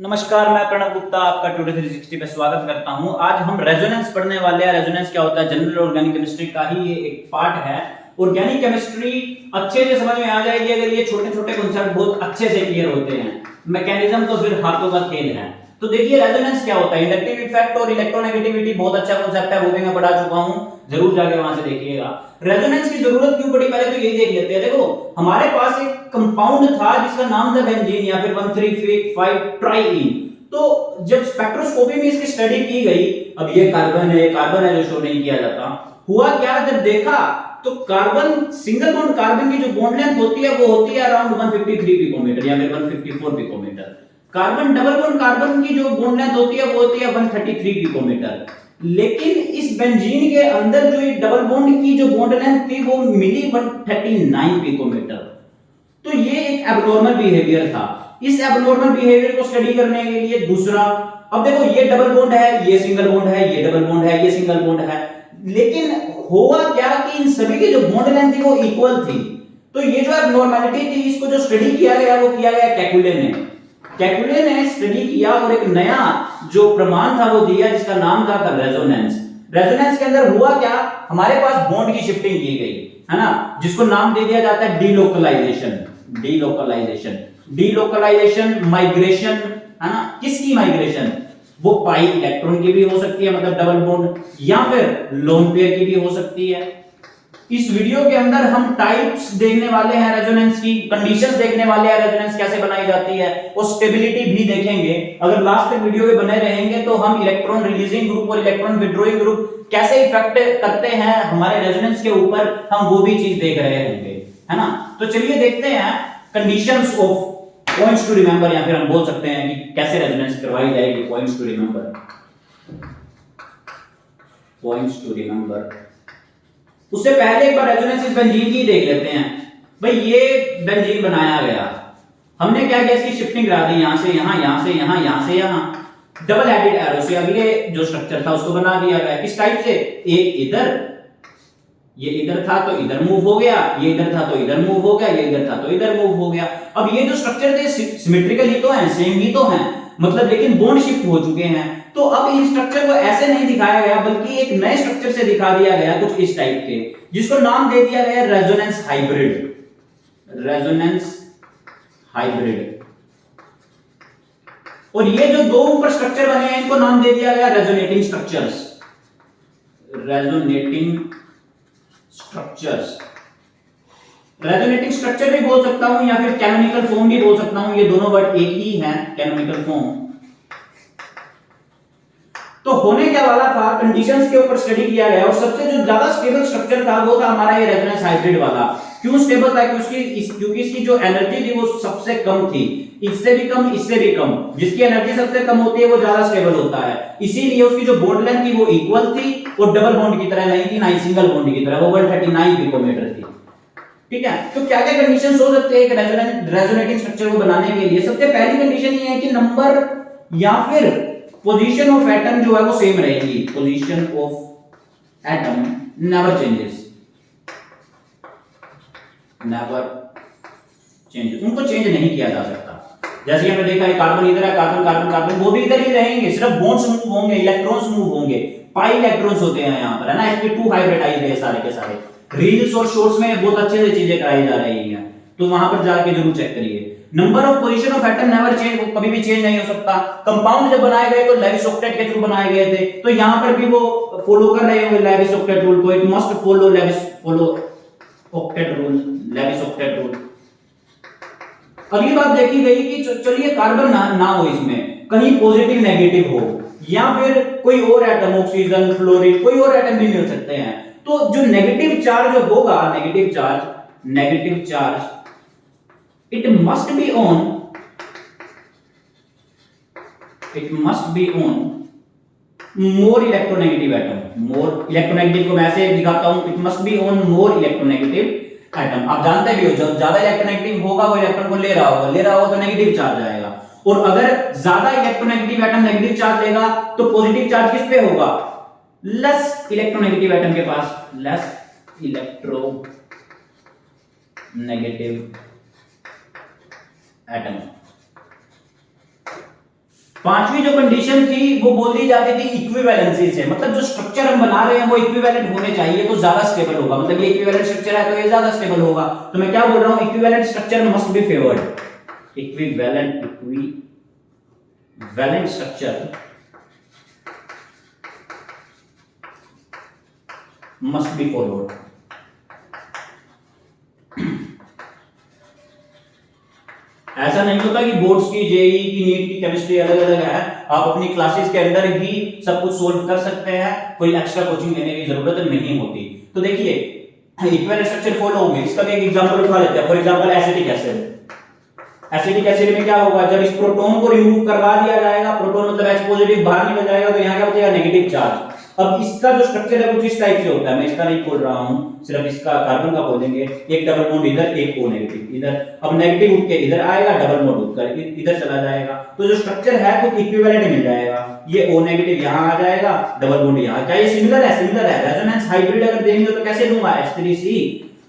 नमस्कार, मैं प्रणव गुप्ता आपका टुडे 360 पे स्वागत करता हूं। आज हम रेजोनेंस पढ़ने वाले हैं। रेजोनेंस क्या होता है? जनरल ऑर्गेनिक केमिस्ट्री का ही ये एक पार्ट है। ऑर्गेनिक केमिस्ट्री अच्छे से समझ में आ जाएगी अगर ये छोटे-छोटे कांसेप्ट बहुत अच्छे से क्लियर होते हैं। मैकेनिज्म तो फिर हाथों का खेल है। तो देखिए रेजोनेंस क्या होता है। इंडक्टिव इफेक्ट और इलेक्ट्रोनेगेटिविटी बहुत अच्छा कांसेप्ट है, वो भी मैं पढ़ा चुका हूं, जरूर जाके वहां से देखिएगा। रेजोनेंस की जरूरत क्यों पड़ी पहले तो यही देख लेते हैं। देखो हमारे पास एक कंपाउंड था जिसका नाम था बेंजीन या फिर 1,3,5 ट्राइईन। तो जब स्पेक्ट्रोस्कोपी में इसकी स्टडी की गई, अब ये कार्बन है जो शो नहीं किया जाता। हुआ क्या, जब देखा तो कार्बन सिंगल बॉन्ड कार्बन की जो बॉन्ड लेंथ होती है वो होती है अराउंड 153 पिकोमीटर या फिर 154 picometer. Carbon double bond carbon की जो बॉन्ड लेंथ होती है वो होती है 133 पिकोमीटर। लेकिन इस बेंजीन के अंदर जो डबल बॉन्ड की जो बॉन्ड लेंथ थी वो मिली 139 पिकोमीटर। तो ये एक एब्नॉर्मल बिहेवियर था। इस एब्नॉर्मल बिहेवियर को स्टडी करने के लिए दूसरा, अब देखो ये डबल बॉन्ड है, ये सिंगल बॉन्ड है, ये डबल बॉन्ड है, ये सिंगल बॉन्ड है, लेकिन हुआ क्या कि इन सभी की जो बॉन्ड लेंथ थी वो इक्वल थी। तो ये जो एब्नॉर्मैलिटी थी इसको जो स्टडी किया गया वो किया गया कैकुले ने स्टडी किया और एक नया जो प्रमाण था वो दिया जिसका नाम था रेजोनेंस। रेजोनेंस के अंदर हुआ क्या, हमारे पास बॉन्ड की शिफ्टिंग की गई है ना, जिसको नाम दे दिया जाता है डीलोकलाइजेशन माइग्रेशन, है ना। किसकी माइग्रेशन? वो पाई इलेक्ट्रॉन की भी हो सकती है, मतलब डबल बॉन्ड, या फिर लोन पेयर की भी हो सकती है। इस वीडियो के अंदर हम टाइप्स देखने वाले हैं रेजोनेंस की, कंडीशंस देखने वाले हैं रेजोनेंस कैसे बनाई जाती है, और स्टेबिलिटी भी देखेंगे। अगर लास्ट तक वीडियो में बने रहेंगे तो हम इलेक्ट्रॉन रिलीजिंग ग्रुप और इलेक्ट्रॉन विड्रॉइंग ग्रुप कैसे इफेक्ट करते हैं हमारे रेजोनेंस के ऊपर, हम वो भी चीज देख रहे होंगे, है ना। तो चलिए देखते हैं conditions of points to remember, या फिर हम बोल सकते हैं कि कैसे रेजोनेंस करवाई जाएगी। पॉइंट्स टू रिमेंबर उससे पहले एक बार रेजोनेंस इस बेंजीन की देख लेते हैं। भाई ये बेंजीन बनाया गया, हमने क्या किया, इसकी शिफ्टिंग करा दी, यहां से यहां, यहां से यहां, यहां से यहां। डबल हेडेड एरो से अगले जो स्ट्रक्चर था उसको बना दिया गया। किस टाइप से? एक इधर, ये इधर था तो इधर मूव हो गया, ये इधर था तो इधर मूव हो गया, ये इधर था तो इधर मूव हो गया। अब ये जो स्ट्रक्चर थे सिमेट्रिकल ही तो हैं, सेम ही तो हैं, मतलब लेकिन बॉन्ड शिफ्ट हो चुके हैं। तो अब इस स्ट्रक्चर को ऐसे नहीं दिखाया गया बल्कि एक नए स्ट्रक्चर से दिखा दिया गया, कुछ इस टाइप के, जिसको नाम दे दिया गया रेजोनेंस हाइब्रिड। और ये जो दो ऊपर स्ट्रक्चर बने हैं इनको नाम दे दिया गया रेजोनेटिंग स्ट्रक्चर भी बोल सकता हूं या फिर कैनोनिकल फॉर्म भी बोल सकता हूं, ये दोनों वर्ड एक ही हैं, कैनोनिकल फॉर्म। तो होने क्या वाला था, कंडीशंस के ऊपर स्टडी किया गया और सबसे जो ज्यादा स्टेबल स्ट्रक्चर था वो था हमारा ये रेजोनेंस हाइब्रिड वाला। क्यों स्टेबल था? क्योंकि इसकी जो एनर्जी थी वो सबसे कम थी, इससे भी कम, इससे भी कम। जिसकी एनर्जी सबसे कम होती है वो ज्यादा स्टेबल होता है, इसीलिए उसकी जो बॉन्ड लेंथ थी वो इक्वल थी और डबल बॉन्ड की तरह नहीं थी, ना ही सिंगल बॉन्ड की तरह, वो 139 पिकोमीटर थी। ठीक है, तो क्या क्या कंडीशंस हो सकते हैं एक रेजोनेटिंग स्ट्रक्चर को बनाने के लिए? सबसे पहली कंडीशन ये है कि नंबर या फिर पोजीशन ऑफ एटम जो है वो सेम रहेगी। Position of atom never changes, उनको चेंज नहीं किया जा सकता। जैसे हमने देखा है कार्बन इधर है, कार्बन कार्बन कार्बन, वो भी इधर ही रहेंगे, सिर्फ बॉन्ड्स मूव होंगे, इलेक्ट्रॉन्स मूव होंगे, पाई इलेक्ट्रॉन्स होते हैं यहाँ पर, है ना। sp2 हाइब्रिडाइज्ड है सारे के सारे। रील्स और शॉर्ट्स में बहुत अच्छे से चीजें कराई जा रही हैं, तो वहां पर जाके जरूर चेक करिए। Number of position of atom never change, वो कभी भी चेंज नहीं हो सकता। कंपाउंड जब बनाए गए तो लेविस ऑक्टेट के थ्रू बनाए गए थे, तो यहां पर भी वो फॉलो कर रहे होंगे लेविस ऑक्टेट रूल को। It must follow octet rule. अगली बात देखी गई कि चलिए कार्बन ना हो, इसमें कहीं पॉजिटिव नेगेटिव हो, या फिर कोई और एटम, ऑक्सीजन, फ्लोरीन, कोई और एटम भी मिल सकते हैं। तो जो नेगेटिव चार्ज होगा, negative charge it must be on more electronegative atom। more electronegative को मैं ऐसे दिखाता हूं, it must be on more electronegative atom। आप जानते भी हो जब ज्यादा इलेक्ट्रोनेगेटिव होगा वो इलेक्ट्रॉन को ले रहा होगा तो नेगेटिव चार्ज आएगा, और अगर ज्यादा इलेक्ट्रोनेगेटिव एटम नेगेटिव चार्ज लेगा तो पॉजिटिव चार्ज किस पे होगा? लेस इलेक्ट्रोनेगेटिव एटम के पास, लेस इलेक्ट्रोनेगेटिव एटम। पांचवी जो कंडीशन थी वो बोल दी जाती थी इक्विवेलेंसी से, मतलब जो स्ट्रक्चर हम बना रहे हैं वो इक्विवेलेंट होने चाहिए तो ज्यादा स्टेबल होगा, मतलब ये इक्विवेलेंट स्ट्रक्चर है तो ये ज्यादा स्टेबल होगा। तो मैं क्या बोल रहा हूं, equivalent structure must be favoured, equivalent structure must be followed. ऐसा नहीं होता कि बोर्ड्स की, जेई की, नीट की केमिस्ट्री अलग अलग है, आप अपनी क्लासेस के अंदर ही सब कुछ सोल्व कर सकते हैं, कोई एक्स्ट्रा कोचिंग लेने की जरूरत नहीं होती। तो देखिए इक्विवेलेंट स्ट्रक्चर फॉलो होंगे, इसका भी एक एग्जांपल उठा लेते हैं। For example acetic acid, acetic acid में क्या होगा, जब इस प्रोटॉन को रिमूव करवा दिया जाएगा, प्रोटॉन मतलब H पॉजिटिव बाहर निकल जाएगा, तो यहाँ क्या बचेगा, नेगेटिव चार्ज। अब इसका जो स्ट्रक्चर है कुछ इस टाइप से होता है, मैं इसका नहीं बोल रहा हूं, सिर्फ इसका कार्बन का बोलेंगे, एक डबल बॉन्ड इधर, एक O नेगेटिव इधर। अब नेगेटिव उठ के इधर आएगा, डबल बॉन्ड उठकर इधर चला जाएगा, तो जो स्ट्रक्चर है कुछ इक्विवेलेंट मिल जाएगा। ये O नेगेटिव यहां आ जाएगा, डबल बॉन्ड यहां। क्या ये सिमिलर है? सिमिलर है। रेजोनेंस हाइब्रिड अगर देंगे तो कैसे दूंगा, H3C।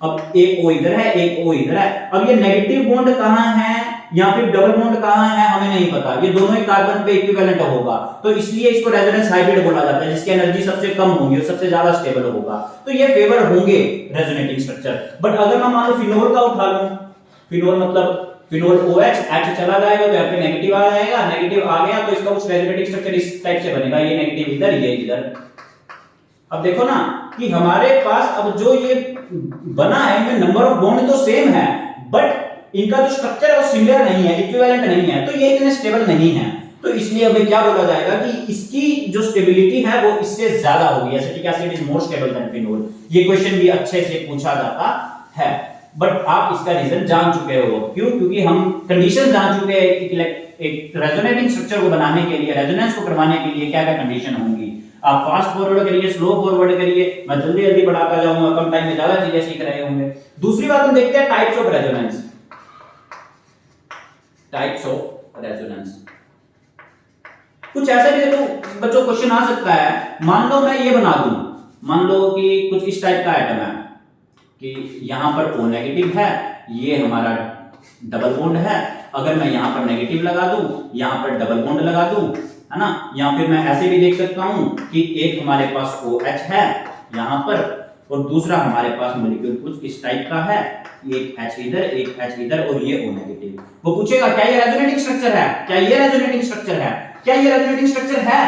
अब एक O इधर है, एक O इधर है। अब ये नेगेटिव बॉन्ड कहां है या फिर डबल बॉन्ड कहां है हमें नहीं पता, ये दोनों ही कार्बन पे इक्विवेलेंट होगा, तो इसलिए इसको रेजोनेंस हाइब्रिड बोला जाता है, जिसकी एनर्जी सबसे कम होगी और सबसे ज्यादा स्टेबल होगा, तो ये फेवर होंगे रेजोनेटिंग स्ट्रक्चर। बट अगर मैं मान लो फिनोल का उठा लूं, फिनोल मतलब फिनोल OH, H चला जाएगा तो यहाँ पे नेगेटिव आ जाएगा, नेगेटिव आ गया तो इसका कुछ रेजोनेटिंग स्ट्रक्चर इस टाइप से बनेगा, ये नेगेटिव इधर, ये इधर। अब देखो ना कि हमारे पास अब जो ये बना है इनमें नंबर ऑफ बॉन्ड तो सेम है, बट इनका जो स्ट्रक्चर है वो सिमिलर नहीं है, इक्विवेलेंट नहीं है, तो ये इतने स्टेबल नहीं है। तो इसलिए अभी क्या बोला जाएगा कि इसकी जो स्टेबिलिटी है वो इससे ज्यादा होगी, acetic acid is more stable then phenol. ये क्वेश्चन भी अच्छे से पूछा जाता है, बट आप इसका रीजन जान चुके हो। क्यों? क्योंकि हम कंडीशन जान चुके हैं एक रेजोनेटिंग स्ट्रक्चर को बनाने के लिए, रेजोनेंस को करवाने के लिए क्या क्या कंडीशन होंगी। आप फास्ट फॉरवर्ड करिए, स्लो फॉरवर्ड करिए, मैं जल्दी जल्दी बढ़ाता जाऊंगा, कम टाइम में ज्यादा चीजें सीख रहे होंगे। दूसरी बात हम देखते हैं types of resonance. Types of resonance कुछ ऐसे भी देखो बच्चों क्वेश्चन आ सकता है, मान लो मैं ये बना दूं, मान लो कि कुछ इस टाइप का आइटम है कि यहां पर O नेगेटिव है, ये हमारा डबल बॉन्ड है, अगर मैं यहां पर नेगेटिव लगा दूं, यहां पर डबल बॉन्ड लगा दूं, है ना, या फिर मैं ऐसे भी देख सकता हूं कि एक हमारे पास OH है यहां पर और दूसरा हमारे पास मॉलिक्यूल कुछ इस टाइप का है, एक H इधर, एक H इधर और ये O नेगेटिव। वो पूछेगा क्या ये रेजोनेटिंग स्ट्रक्चर है, क्या ये रेजोनेटिंग स्ट्रक्चर है, क्या ये रेजोनेटिंग स्ट्रक्चर है?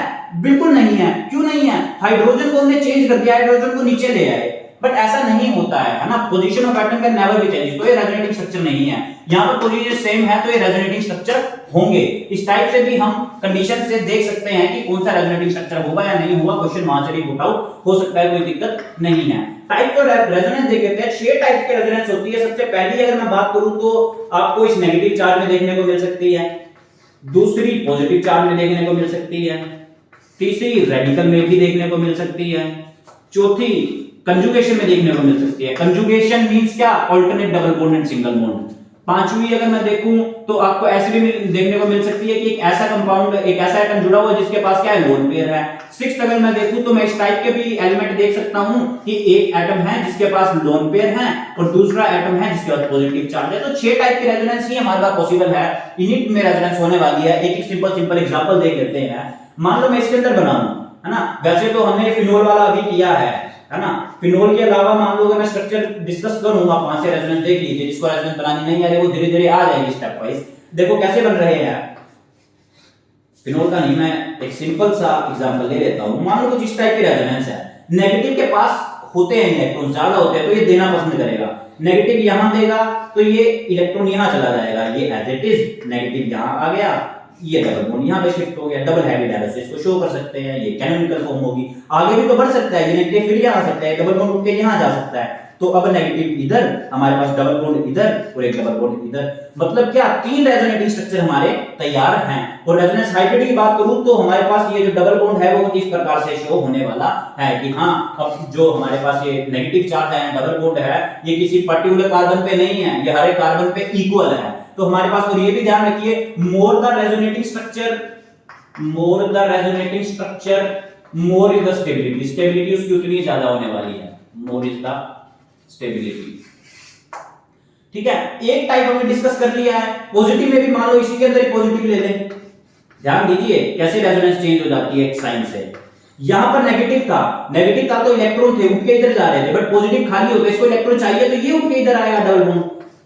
बिल्कुल नहीं है। क्यों नहीं है? हाइड्रोजन को हमने चेंज कर दिया, हाइड्रोजन को नीचे ले आए, बट ऐसा नहीं होता है ना, position of atom can never be change, तो ये रेजोनेटिंग स्ट्रक्चर नहीं है। यहां पर पोजीशन सेम है तो ये रेजोनेटिंग स्ट्रक्चर होंगे। इस टाइप से भी हम कंडीशन से देख सकते हैं कि कौन सा रेजोनेटिंग स्ट्रक्चर होगा या नहीं होगा, क्वेश्चन वहां से भी पुट आउट हो सकता है, कोई दिक्कत नहीं है। टाइप ऑफ रेजोनेंस देख लेते हैं, 6 टाइप की रेजोनेंस होती है। सबसे पहली अगर मैं बात करूं तो आपको इस नेगेटिव चार्ज में देखने को मिल सकती है, दूसरी पॉजिटिव चार्ज में देखने को मिल सकती है, तीसरी रेडिकल में भी देखने को मिल सकती है, चौथी कंजुगेशन में देखने को मिल सकती है। कंजुगेशन मींस क्या? Alternate double bond and single bond. पांचवी अगर मैं देखूं तो आपको ऐसे भी देखने को मिल सकती है कि एक ऐसा कंपाउंड, एक ऐसा एटम जुड़ा हुआ है जिसके पास क्या है, लोन पेयर है। सिक्स्थ अगर मैं देखूं तो मैं इस टाइप के भी एलिमेंट देख सकता हूं कि एक एटम है जिसके पास लोन पेयर है और दूसरा एटम है जिसके पास पॉजिटिव चार्ज है। तो 6 टाइप की रेजोनेंस ही हमारे पास पॉसिबल है, इन्हीं में रेजोनेंस होने वाली है। एक सिंपल एग्जांपल देख लेते हैं। मान लो मैं इसके अंदर बनाऊं, है ना, वैसे तो हमने फिनोल वाला अभी किया है ना, फिनोल के अलावा मान लो अगर मैं स्ट्रक्चर डिस्कस करूंगा, 5 से रेजोनेंस देख लीजिए, जिसको रेजोनेंस बनानी नहीं आ रही वो धीरे धीरे आ जाएगी स्टेप वाइज। देखो कैसे बन रहे हैं फिनोल का, नहीं मैं एक सिंपल सा एग्जांपल ले लेता हूं। मान लो कुछ इस टाइप की रेजोनेंस है, नेगेटिव के पास होते हैं इलेक्ट्रॉन, ज्यादा होते हैं तो ये देना पसंद करेगा, नेगेटिव यहां देगा तो ये इलेक्ट्रॉन यहां चला जाएगा, ये एज इट इज नेगेटिव यहां आ गया, ये डबल बॉन्ड यहां पे शिफ्ट हो गया, डबल हेडेड एरो से इसको शो कर सकते हैं, ये कैनोनिकल फॉर्म होगी। आगे भी तो बढ़ सकता है, ये नेगेटिव फिर यहां आ सकता है, डबल बॉन्ड उठ के यहां जा सकता है, तो अब नेगेटिव इधर, हमारे पास डबल बॉन्ड इधर और एक डबल बॉन्ड इधर, मतलब क्या 3 रेजोनेटिंग स्ट्रक्चर हमारे तैयार हैं। और रेजोनेंस हाइब्रिड की बात करूं तो हमारे पास ये जो डबल बॉन्ड है वो इस प्रकार से शो होने वाला है कि हाँ, अब जो हमारे पास ये नेगेटिव चार्ज है, डबल बॉन्ड है, ये किसी पर्टिकुलर कार्बन पे नहीं है, ये हर एक कार्बन पे इक्वल है। तो हमारे पास, और ये भी ध्यान रखिए, more the resonating structure, more the resonating structure, more is the stability, stability उसकी उतनी ज्यादा होने वाली है, मोर इज द स्टेबिलिटी। ठीक है, एक टाइप हमने डिस्कस कर लिया है। पॉजिटिव में भी मान लो इसी के अंदर ही पॉजिटिव ले लें, ध्यान दीजिए कैसे रेजोनेंस चेंज हो जाती है एक साइन से। यहां पर नेगेटिव था तो इलेक्ट्रॉन थे उठ के इधर जा रहे थे, बट पॉजिटिव खाली हो गया, इसको इलेक्ट्रॉन चाहिए तो ये उठ के इधर आएगा,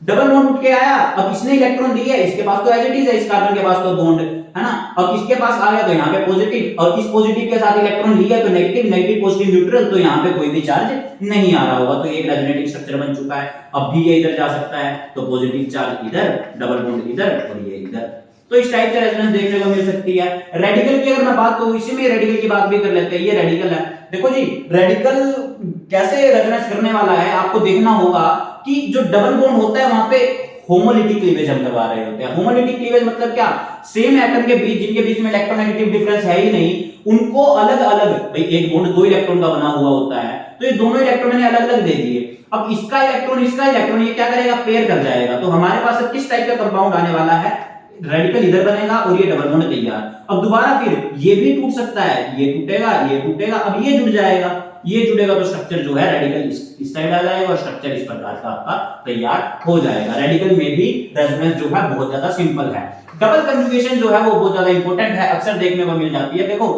डबल बॉन्ड उठ के आया। अब इसने इलेक्ट्रॉन दिया है, इसके पास तो एज इट इज है, इस कार्बन के पास तो बॉन्ड है ना। अब इसके पास आ गया तो यहाँ पे पॉजिटिव, और इस पॉजिटिव के साथ इलेक्ट्रॉन लिया तो नेगेटिव, नेगेटिव पॉजिटिव न्यूट्रल, तो यहाँ पे कोई भी चार्ज नहीं आ रहा होगा, तो एक रेजोनेटिंग स्ट्रक्चर बन चुका है। अब भी ये इधर जा सकता है तो पॉजिटिव चार्ज इधर, डबल बॉन्ड इधर और ये इधर, तो इस टाइप से रेजोनेंस देखने को मिल सकती है। रेडिकल की अगर मैं बात करूं, इसी में रेडिकल की बात भी कर लेते हैं। ये रेडिकल है, देखो जी रेडिकल कैसे रेजोनेंस करने वाला है आपको देखना होगा कि जो डबल बॉन्ड होता है वहां पे होमोलिटिक क्लीवेज हम करवा रहे होते हैं। होमोलिटिक क्लीवेज मतलब क्या, सेम एटम के बीच जिनके बीच में इलेक्ट्रोनेगेटिव डिफरेंस है ही नहीं, उनको अलग अलग, भाई एक बॉन्ड 2 इलेक्ट्रॉन का बना हुआ होता है, तो ये दोनों इलेक्ट्रॉन मैंने अलग अलग दे दिए। अब इसका इलेक्ट्रॉन ये क्या करेगा, पेयर कर जाएगा। तो हमारे पास अब किस टाइप का कंपाउंड आने वाला है, रेडिकल इधर बनेगा और ये डबल बॉन्ड तैयार। अब दोबारा फिर ये भी टूट सकता है, ये टूटेगा, अब ये जुड़ जाएगा, ये जुड़ेगा तो स्ट्रक्चर जो है रेडिकल इस साइड आ जाएगा और स्ट्रक्चर इस प्रकार का आपका तैयार हो जाएगा। रेडिकल में भी रेजोनेंस जो है बहुत ज्यादा सिंपल है। डबल कंजुगेशन जो है वो बहुत ज्यादा इंपॉर्टेंट है, अक्सर देखने को मिल जाती है। देखो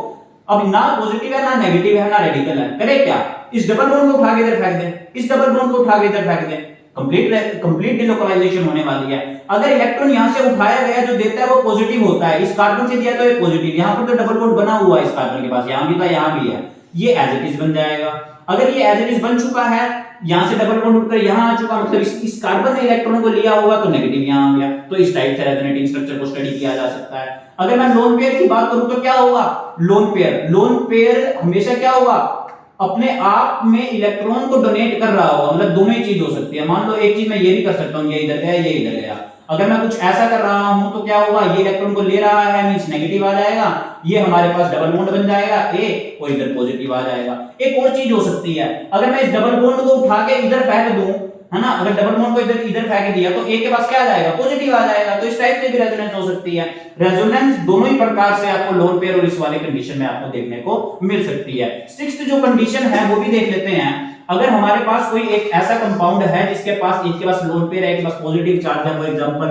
अब ना पॉजिटिव है ना नेगेटिव है ना रेडिकल है, करे क्या, इस डबल बॉन्ड को उठा के इधर फेंक दे, इस डबल बॉन्ड को उठा के इधर फेंक दे, कंप्लीट डिलोकलाइजेशन होने वाली है। अगर इलेक्ट्रॉन यहां से उठाया गया जो देता है वो पॉजिटिव होता है, इस कार्बन से दिया तो ये पॉजिटिव, यहां पर तो डबल बॉन्ड बना हुआ है इस कार्बन के पास, यहां भी था यहां भी है, ये एज इट इज बन जाएगा। अगर ये एज इट इज बन चुका है, यहां से डबल बॉन्ड उठकर यहां आ चुका, मतलब इस कार्बन ने इलेक्ट्रॉन को लिया होगा तो नेगेटिव यहां आ गया, तो इस टाइप से रेजोनेटिंग स्ट्रक्चर को स्टडी किया जा सकता है। अगर मैं लोन पेयर की बात करूं तो क्या होगा, लोन पेयर हमेशा क्या होगा, अपने आप में इलेक्ट्रॉन को डोनेट कर रहा होगा, मतलब दोनों ही चीज हो सकती है। मान लो एक चीज मैं ये भी कर सकता हूं, ये इधर गया ये इधर गया, अगर मैं कुछ ऐसा कर रहा हूं तो क्या होगा, ये इलेक्ट्रॉन को ले रहा है मींस नेगेटिव आ जाएगा, ये हमारे पास डबल बॉन्ड बन जाएगा ए और इधर पॉजिटिव आ जाएगा। एक और चीज हो सकती है, अगर मैं इस डबल बॉन्ड को उठा के इधर फेंक दूं, है ना, अगर डबल बॉन्ड को इधर फेंक दिया तो ए के पास क्या आ जाएगा, पॉजिटिव आ जाएगा, तो इस टाइप से भी रेजोनेंस हो सकती है। रेजोनेंस दोनों ही प्रकार से आपको लोन पेयर और इस वाले कंडीशन में आपको देखने को मिल सकती है। सिक्स्थ जो कंडीशन है वो भी देख लेते हैं। अगर हमारे पास कोई एक ऐसा कंपाउंड है जिसके पास एक के पास लोन पेयर है, एक के पास पॉजिटिव चार्ज है, फॉर एग्जांपल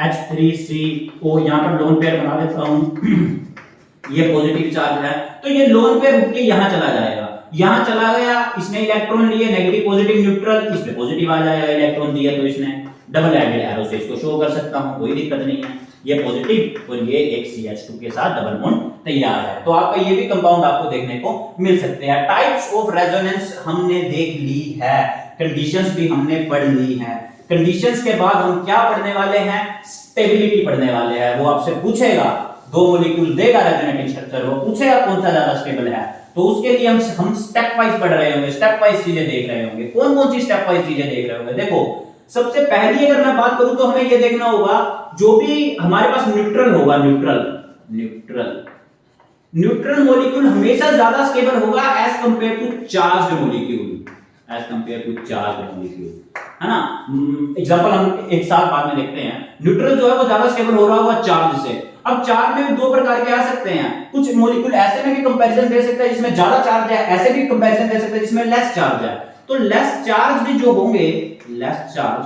H3CO, यहां पर लोन पेयर बना देता हूं, ये पॉजिटिव चार्ज है, तो ये लोन पेयर उठ के यहां चला जाएगा, यहां चला गया, इसने इलेक्ट्रॉन लिए नेगेटिव पॉजिटिव न्यूट्रल, इस पे पॉजिटिव आ जाएगा, इलेक्ट्रॉन दिया तो इसने डबल एडेड एरो से इसको शो कर सकता हूं, कोई दिक्कत नहीं है, ये पॉजिटिव और ये एक CH2 के साथ डबल बॉन्ड तैयार है। तो आपका ये भी कंपाउंड आपको देखने को मिल सकते हैं। टाइप्स ऑफ रेजोनेंस हमने देख ली है, कंडीशंस भी हमने पढ़ ली है। कंडीशंस के बाद हम क्या पढ़ने वाले हैं, स्टेबिलिटी पढ़ने वाले हैं। वो आपसे पूछेगा, दो मॉलिक्यूल देगा रेजोनेटिंग स्ट्रक्चर, वो पूछेगा कौन सा ज्यादा स्टेबल है, तो उसके लिए हम स्टेप वाइज पढ़ रहे होंगे, स्टेप वाइज चीजें देख रहे होंगे। कौन कौन सी स्टेप वाइज चीजें देख रहे होंगे, देखो सबसे पहली अगर मैं बात करूं तो हमें यह देखना होगा जो भी हमारे पास न्यूट्रल होगा, न्यूट्रल मॉलिक्यूल हमेशा ज्यादा स्टेबल होगा as compare to charged molecule, है ना। एग्जांपल हम एक साथ बाद में देखते हैं। न्यूट्रल जो है वो ज्यादा स्टेबल हो रहा होगा चार्ज से। अब चार्ज में भी दो प्रकार के आ सकते हैं, कुछ मॉलिक्यूल ऐसे में भी कंपैरिजन दे सकता है जिसमें ज्यादा चार्ज है, ऐसे भी कंपैरिजन दे सकता है जिसमें लेस चार्ज है। तो लेस चार्ज भी जो होंगे, लेस चार्ज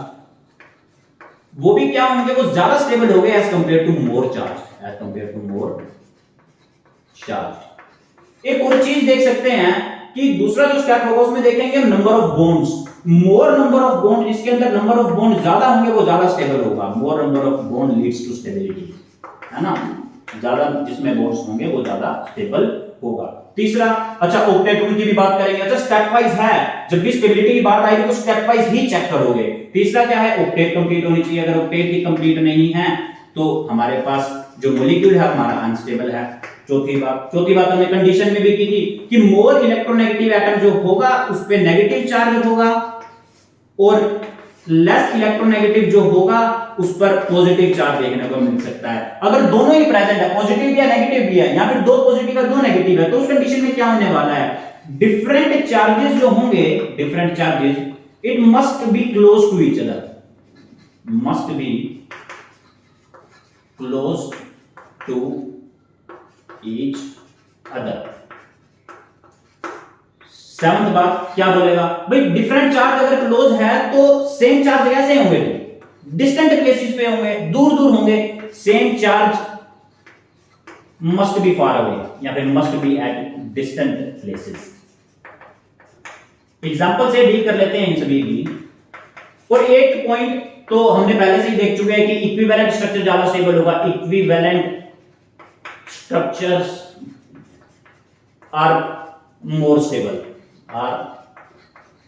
वो भी क्या होंगे, वो ज्यादा स्टेबल होंगे as compare to more charge. एक और चीज देख सकते हैं कि दूसरा जो स्टेप होगा उसमें देखेंगे number of bonds. More number of bond, जिसके अंदर नंबर ऑफ बॉन्ड ज्यादा होंगे वो ज्यादा स्टेबल होगा। More number of bond leads to stability, है ना, ज्यादा जिसमें बॉन्ड्स होंगे वो ज्यादा स्टेबल होगा। तीसरा, अच्छा ऑक्टेट रूल की भी बात करेंगे। अच्छा स्टेप वाइज है, जब भी स्टेबिलिटी की बात आएगी तो स्टेप वाइज ही चेक करोगे। तीसरा क्या है, ऑक्टेट कंप्लीट होनी चाहिए। अगर ऑक्टेट ही कंप्लीट नहीं है तो हमारे पास जो मॉलिक्यूल है हमारा अनस्टेबल है। चौथी बात हमने कंडीशन में भी की थी कि मोर इलेक्ट्रोनेगेटिव एटम जो होगा उस पे नेगेटिव चार्ज होगा और लेस इलेक्ट्रोनेगेटिव जो होगा उस पर पॉजिटिव चार्ज देखने को मिल सकता है। अगर दोनों ही प्रेजेंट है, पॉजिटिव भी है नेगेटिव भी है, या फिर दो पॉजिटिव है दो नेगेटिव है, तो उस कंडीशन में क्या होने वाला है, डिफरेंट चार्जेस जो होंगे, different charges it must be close to each other, must be close to each other. Seventh बात क्या बोलेगा, भाई डिफरेंट चार्ज अगर क्लोज है तो सेम चार्ज कैसे होंगे, डिस्टेंट प्लेसेस पे होंगे, दूर दूर होंगे। Same charge must be far away या फिर must be at distant places. Example से डील कर लेते हैं इन सभी की। और एक पॉइंट तो हमने पहले से ही देख चुके हैं कि इक्विवेलेंट स्ट्रक्चर ज्यादा स्टेबल होगा। Equivalent structures are more stable,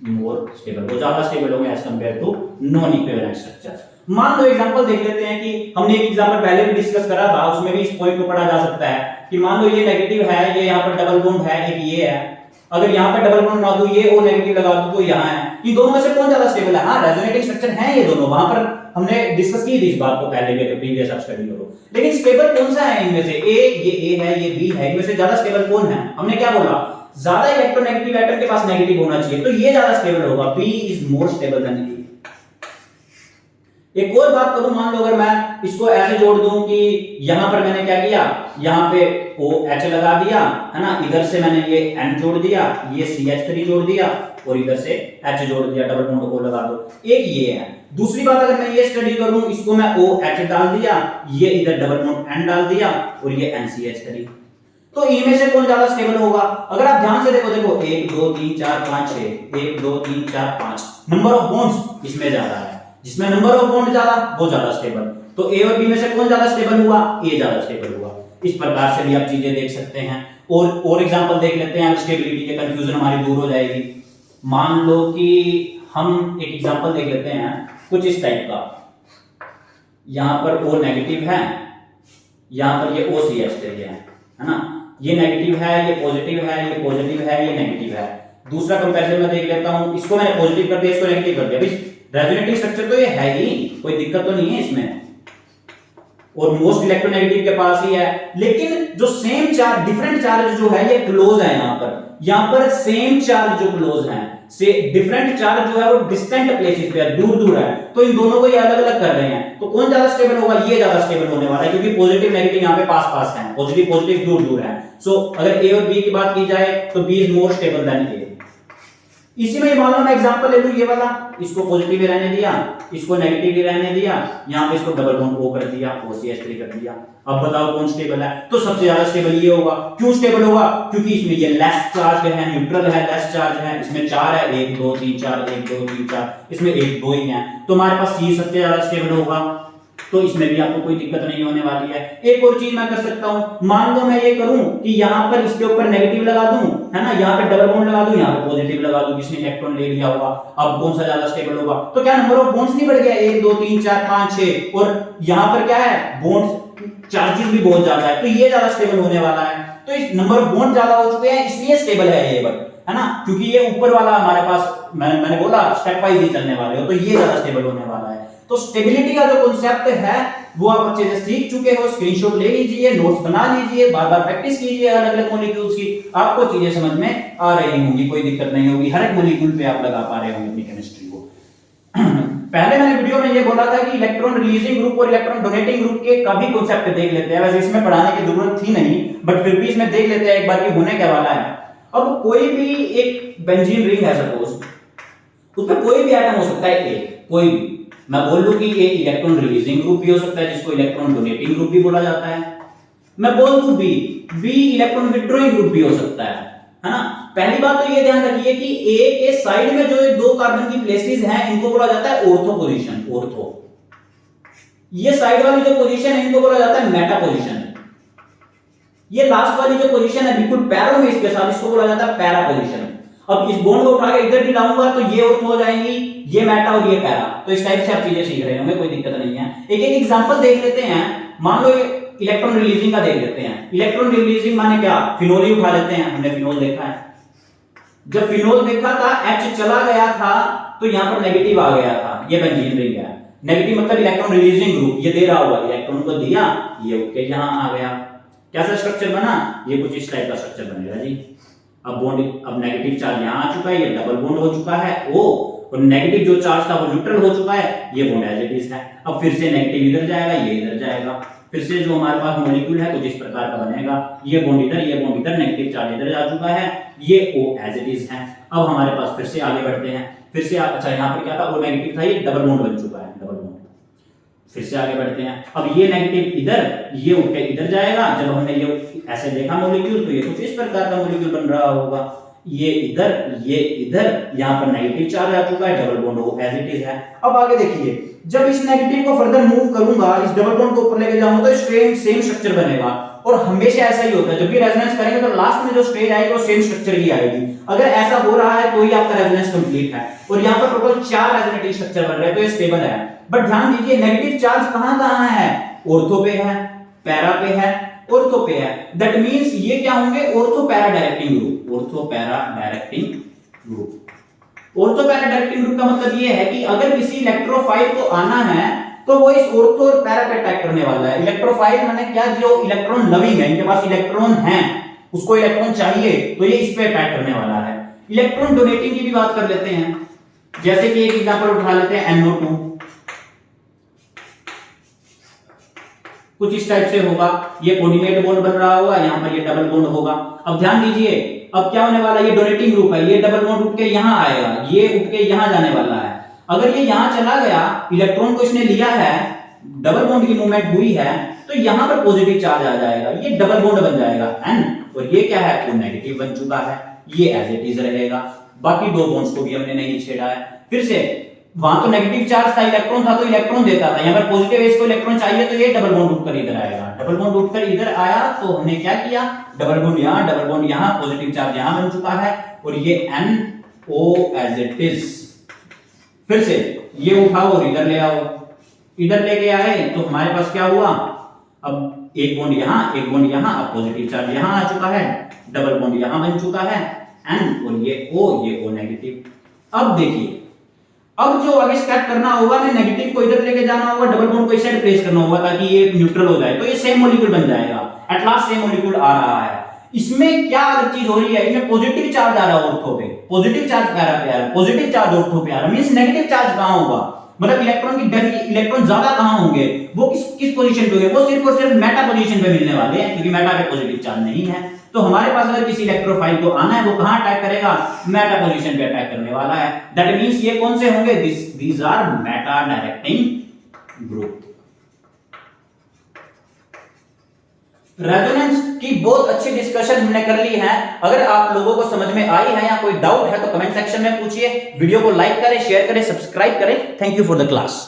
वो ज्यादा स्टेबल होंगे as compare to non equivalent structure. मान लो एग्जांपल देख लेते हैं कि हमने एक एग्जांपल पहले भी डिस्कस करा था, उसमें भी इस पॉइंट को पढ़ा जा सकता है कि मान लो ये नेगेटिव है, ये यहाँ पर डबल बॉन्ड है, एक ये है। अगर यहाँ पर डबल बॉन्ड लगा दूं, ये ओ नेगेटिव लगा दूं तो यहाँ है। इन दोनों में से कौन ज्यादा स्टेबल है? हाँ, रेजोनेटिंग स्ट्रक्चर है ये दोनों। वहां पर हमने डिस्कस की थी इस बात को पहले भी, अगर प्रीवियस आप स्टडी करो। लेकिन स्टेबल कौन सा है इनमें से? ये ए है, ये बी है, इनमें से ज्यादा स्टेबल कौन है? हमने क्या बोला? ज्यादा इलेक्ट्रोनेगेटिव एटम के पास नेगेटिव होना चाहिए, तो ये ज्यादा स्टेबल होगा। B is more stable than A. एक और बात करूं, मान लो अगर मैं इसको ऐसे जोड़ दूं कि यहां पर मैंने क्या किया, यहां पे OH लगा दिया, है ना, इधर से मैंने ये N जोड़ दिया, ये CH3 जोड़ दिया और इधर से H जोड़ दिया, डबल बॉन्ड O लगा दो। एक ये है। दूसरी बात, अगर मैं ये स्टडी करूं, इसको मैं OH डाल दिया, ये इधर डबल बॉन्ड N डाल दिया और ये NCH3, तो इनमें से कौन ज्यादा स्टेबल होगा? अगर आप ध्यान से देखो 1 2 3 4 5 6, 1 2 3 4 5 नंबर ऑफ बॉन्ड्स इसमें ज्यादा है। जिसमें नंबर ऑफ बॉन्ड ज्यादा वो ज्यादा स्टेबल। तो ए और बी में से कौन ज्यादा स्टेबल हुआ? ए ज्यादा स्टेबल हुआ। इस प्रकार से भी आप चीजें देख सकते हैं। और एग्जांपल देख लेते हैं, स्टेबिलिटी के कंफ्यूजन हमारी दूर हो जाएगी। मान लो कि हम एक एग्जांपल देख लेते हैं कुछ इस टाइप का। यहां पर O नेगेटिव है, यहां पर ये OCH3 है ना, ये नेगेटिव है, ये पॉजिटिव है, ये पॉजिटिव है, ये नेगेटिव है। दूसरा कंपैरिजन में देख लेता हूं, इसको मैंने पॉजिटिव कर दिया, इसको नेगेटिव कर दिया। भाई रेजोनेटिंग स्ट्रक्चर तो ये है ही, कोई दिक्कत तो नहीं है इसमें, और मोस्ट इलेक्ट्रोनेगेटिव के पास ही है। लेकिन जो सेम चार्ज, डिफरेंट चार्ज जो है ये क्लोज है। यहां पर सेम चार्ज जो क्लोज है, से डिफरेंट चार्ज जो है वो डिस्टेंट प्लेसेस पे है, दूर दूर है। तो इन दोनों को ये अलग अलग कर रहे हैं, तो कौन ज्यादा स्टेबल होगा? ये ज्यादा स्टेबल होने वाला है, क्योंकि पॉजिटिव नेगेटिव यहाँ पे पास पास है, पॉजिटिव पॉजिटिव दूर दूर है। सो अगर ए और बी की बात की जाए तो B is more stable than A. इसी में मान लो मैं एग्जांपल ले लूं, ये वाला, इसको पॉजिटिव ही रहने दिया, इसको नेगेटिव ही रहने दिया, यहां पे इसको डबल बॉन्ड O कर दिया, OCH3 कर दिया। अब बताओ कौन स्टेबल है? तो सबसे ज्यादा स्टेबल ये होगा। क्यों स्टेबल होगा? क्योंकि इसमें ये लेस चार्ज है, न्यूट्रल है, लेस चार्ज है। इसमें 4 है, 1 2 3 4, 1 2 3 4, इसमें 1 2 ही है, तो हमारे पास ये सबसे ज्यादा स्टेबल होगा। तो इसमें भी आपको कोई दिक्कत नहीं होने वाली है। एक और चीज मैं कर सकता हूं, मान लो मैं ये करूं कि यहां पर इसके ऊपर नेगेटिव लगा दूं, है ना, यहां पे डबल बॉन्ड लगा दूं, यहां पे पॉजिटिव लगा दूं, जिसने इलेक्ट्रॉन ले लिया होगा। अब कौन सा ज्यादा स्टेबल होगा? तो क्या नंबर ऑफ बॉन्ड्स नहीं बढ़ गया? 1 2 3 4 5 6, और यहां पर क्या है? बॉन्ड्स चार्जेस भी बहुत ज्यादा है, तो ये ज्यादा स्टेबल होने वाला है। तो इस नंबर ऑफ बॉन्ड ज्यादा हो चुके हैं, इसलिए स्टेबल है ये बट, है ना, क्योंकि ये ऊपर वाला हमारे पास, मैंने बोला स्टेप वाइज ही चलने वाले हो, तो ये ज्यादा स्टेबल होने वाला है। तो स्टेबिलिटी का जो कांसेप्ट है वो आप अच्छे से सीख चुके हो, स्क्रीनशॉट ले लीजिए, नोट्स बना लीजिए, बार बार प्रैक्टिस कीजिए अलग अलग मॉलिक्यूल्स की, आपको चीजें समझ में आ रही होंगी, कोई दिक्कत नहीं होगी, हर एक मॉलिक्यूल पे आप लगा पा रहे होंगे अपनी केमिस्ट्री को। पहले मैंने वीडियो में ये बोला था कि इलेक्ट्रॉन रिलीजिंग ग्रुप और इलेक्ट्रॉन डोनेटिंग ग्रुप के का भी कांसेप्ट देख लेते हैं। वैसे इसमें पढ़ाने की जरूरत थी नहीं, बट फिर भी इसमें देख लेते हैं एक बार कि होने क्या वाला है। अब कोई भी एक बेंजीन रिंग है सपोज, उसमें कोई भी एटम हो सकता है, एक कोई भी, मैं बोल लूं कि ये इलेक्ट्रॉन रिलीजिंग ग्रुप भी हो सकता है, जिसको इलेक्ट्रॉन डोनेटिंग ग्रुप भी बोला जाता है। मैं बोल दूं बी इलेक्ट्रॉन विथड्रॉइंग ग्रुप भी हो सकता है ना। पहली बात तो ये ध्यान रखिए कि ए के साइड में जो 2 कार्बन की प्लेसेस हैं, इनको बोला जाता है ऑर्थो पोजीशन, ऑर्थो। ये साइड वाली जो पोजीशन है, इनको बोला जाता है मेटा पोजीशन। ये लास्ट वाली जो पोजीशन है बिल्कुल पैरों में इसके साथ, इसको बोला जाता है पैरा पोजीशन। अब इस बॉन्ड को उठा के इधर भी लाऊंगा तो ये ऑर्थो हो जाएंगी, ये मेटा और ये पैरा। तो इस टाइप से आप चीजें सीख रहे होंगे, कोई दिक्कत नहीं है। एक एक एग्जांपल देख लेते हैं। मान लो इलेक्ट्रॉन रिलीजिंग का देख लेते हैं। इलेक्ट्रॉन रिलीजिंग माने क्या? फिनोल ही उठा लेते हैं, हमने फिनोल देखा है। जब फिनोल देखा था, H चला गया था तो यहां पर नेगेटिव आ गया था, ये बेंजीन रिंग है। नेगेटिव मतलब इलेक्ट्रॉन रिलीजिंग ग्रुप, ये दे रहा हुआ, इलेक्ट्रॉन को दिया, ये उठ के यहां आ गया। कैसा स्ट्रक्चर बना? ये कुछ इस टाइप का स्ट्रक्चर बनेगा जी। अब बॉन्ड, अब नेगेटिव चार्ज यहां आ चुका है, ये डबल बॉन्ड हो चुका है O, और नेगेटिव जो चार्ज था वो न्यूट्रल हो चुका है, ये बॉन्ड एज इट इज है। अब फिर से नेगेटिव इधर जाएगा, ये इधर जाएगा, फिर से जो हमारे पास मॉलिक्यूल है कुछ इस प्रकार का बनेगा। ये बॉन्ड इधर, ये बॉन्ड इधर, नेगेटिव चार्ज इधर जा चुका है, ये O एज इट इज है। अब हमारे पास फिर से आगे बढ़ते हैं, फिर से अच्छा यहाँ पर क्या था? O नेगेटिव था, ये डबल बॉन्ड बन चुका है, डबल बॉन्ड। फिर से आगे बढ़ते हैं। अब ये नेगेटिव इधर, ये उठ के इधर जाएगा। जब हमने ये ऐसे देखा मॉलिक्यूल, तो ये कुछ इस प्रकार का मॉलिक्यूल बन रहा होगा। ये इधर, ये इधर, यहाँ पर नेगेटिव चार्ज आ चुका है, डबल बॉन्ड वो एज इट इज है। अब आगे देखिए, जब इस नेगेटिव को फर्दर मूव करूंगा, इस डबल बॉन्ड को ऊपर लेके जाऊंगा, तो सेम स्ट्रक्चर बनेगा। और हमेशा ऐसा ही होता है, जब भी रेजोनेंस करेंगे तो लास्ट में जो स्टेज आएगी वो सेम स्ट्रक्चर की आएगी। अगर ऐसा हो रहा है तो ही आपका रेजोनेंस कंप्लीट है। और यहाँ पर टोटल 4 रेजोनेटिव स्ट्रक्चर बन रहे हैं, तो ये स्टेबल है। बट ध्यान दीजिए, नेगेटिव चार्ज कहां है? ऑर्थो पे है, पैरा पे है, ऑर्थो पे है। दैट मींस ये क्या होंगे? Ortho para directing group. Ortho para directing group. Ortho para directing group का मतलब ये है कि अगर किसी इलेक्ट्रोफाइल को आना है तो वो इस ऑर्थो और पैरा पे अटैक करने वाला है। इलेक्ट्रोफाइल माने क्या? जो इलेक्ट्रॉन लविंग है, इनके पास इलेक्ट्रॉन है, उसको इलेक्ट्रॉन चाहिए, तो ये इस पे अटैक करने वाला है। इलेक्ट्रॉन डोनेटिंग की भी बात कर लेते हैं। जैसे कि एक एग्जांपल उठा लेते हैं, NO2 कुछ इस टाइप से होगा। ये कोऑर्डिनेट बॉन्ड बन रहा होगा, यहां पर ये डबल बॉन्ड होगा। अब ध्यान दीजिए, अब क्या होने वाला है? ये डोनेटिंग ग्रुप है, ये डबल बॉन्ड उठ के यहां आएगा, ये उठ के यहां जाने वाला है। अगर ये यहां चला गया, इलेक्ट्रॉन को इसने लिया है, डबल बॉन्ड की मूवमेंट हुई है, तो यहां पर पॉजिटिव चार्ज आ जाएगा, ये डबल बॉन्ड बन जाएगा N। और ये क्या है? वो नेगेटिव बन चुका है, ये एज इट इज रहेगा। बाकी दो बॉन्ड्स को भी हमने नहीं छेड़ा है। फिर से वहां तो नेगेटिव चार्ज था, इलेक्ट्रॉन था, तो इलेक्ट्रॉन देता था। यहां पर पॉजिटिव है, इसको इलेक्ट्रॉन चाहिए, तो ये डबल बॉन्ड उठकर इधर आएगा। डबल बॉन्ड उठकर इधर आया तो हमने क्या किया? डबल बॉन्ड यहां, डबल बॉन्ड यहां, पॉजिटिव चार्ज यहां बन चुका है, और ये NO एज इट इज। फिर से ये उठाओ और इधर ले आओ, इधर लेके आए तो हमारे पास क्या हुआ? अब एक बॉन्ड यहां, एक बॉन्ड यहां, अब पॉजिटिव चार्ज यहां आ चुका है, डबल बॉन्ड यहां बन चुका है N, और ये O नेगेटिव। अब देखिए, अब जो आगे स्टेप करना होगा, मैं नेगेटिव को इधर लेके जाना होगा, डबल बॉन्ड को इस साइड प्लेस करना होगा ताकि ये न्यूट्रल हो जाए, तो ये सेम मॉलिक्यूल बन जाएगा। एट लास्ट सेम मॉलिक्यूल आ रहा है। इसमें क्या अलग चीज हो रही है? इसमें पॉजिटिव चार्ज आ रहा है ऑर्थो पे, पॉजिटिव चार्ज पैरा पे आ रहा है, पॉजिटिव चार्ज ऑर्थो पे आ रहा है। मींस नेगेटिव चार्ज कहां होगा? मतलब इलेक्ट्रॉन की डेंसिटी, इलेक्ट्रॉन ज्यादा कहां होंगे? वो किस पोजीशन पे होंगे? वो सिर्फ और सिर्फ मेटा पोजीशन पे मिलने वाले हैं, क्योंकि मेटा पे पॉजिटिव चार्ज नहीं है। तो हमारे पास अगर किसी इलेक्ट्रोफाइल को आना है, वो कहां अटैक करेगा? मेटा पोजीशन पे अटैक करने वाला है। दैट मींस ये कौन से होंगे? These are meta directing group. Resonance की बहुत अच्छी डिस्कशन हमने कर ली है। अगर आप लोगों को समझ में आई है या कोई डाउट है तो कमेंट सेक्शन में पूछिए। वीडियो को लाइक करें, शेयर करें, सब्सक्राइब करें। Thank you for the class.